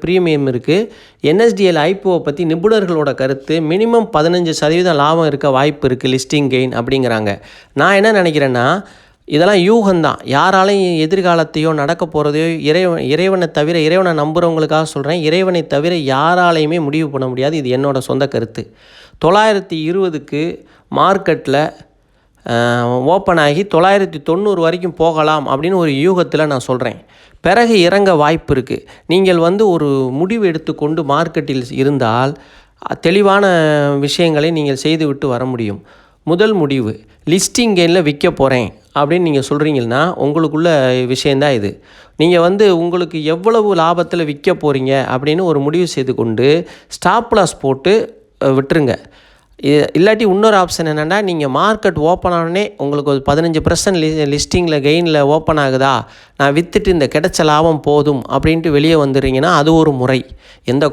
Premium இருக்குது. NSDL IPO பற்றி நிபுணர்களோட கருத்து மினிமம் 15% லாபம் இருக்க வாய்ப்பு இருக்குது லிஸ்டிங் கெயின் அப்படிங்கிறாங்க. நான் என்ன நினைக்கிறேன்னா, இதெல்லாம் யூகம்தான். யாராலையும் எதிர்காலத்தையோ நடக்க போகிறதையோ இறைவனை தவிர, இறைவனை நம்புகிறவங்களுக்காக சொல்கிறேன், இறைவனை தவிர யாராலையுமே முடிவு பண்ண முடியாது. இது என்னோட சொந்த கருத்து. 920க்கு மார்க்கெட்டில் ஓப்பன் ஆகி 990 வரைக்கும் போகலாம் அப்படின்னு ஒரு யூகத்தில் நான் சொல்கிறேன். பிறகு இறங்க வாய்ப்பு இருக்குது. நீங்கள் ஒரு முடிவு எடுத்துக்கொண்டு மார்க்கெட்டில் இருந்தால் தெளிவான விஷயங்களை நீங்கள் செய்துவிட்டு வர முடியும். முதல் முடிவு, லிஸ்டிங் கெயினில் விற்க போகிறேன் அப்படின்னு நீங்கள் சொல்கிறீங்கன்னா உங்களுக்குள்ள விஷயந்தான் இது. நீங்கள் உங்களுக்கு எவ்வளவு லாபத்தில் விற்க போகிறீங்க அப்படின்னு ஒரு முடிவு செய்து கொண்டு ஸ்டாப் லாஸ் போட்டு விட்டுருங்க. இல்லாட்டி இன்னொரு ஆப்ஷன் என்னென்னா, நீங்கள் மார்க்கெட் ஓப்பன் ஆனோடனே உங்களுக்கு ஒரு 15% லிஸ்டிங்கில் கெயினில் ஓப்பன் ஆகுதா, நான் விற்றுட்டு இந்த கிடைச்ச லாபம் போதும் அப்படின்ட்டு வெளியே வந்துடுறீங்கன்னா அது ஒரு முறை. எந்த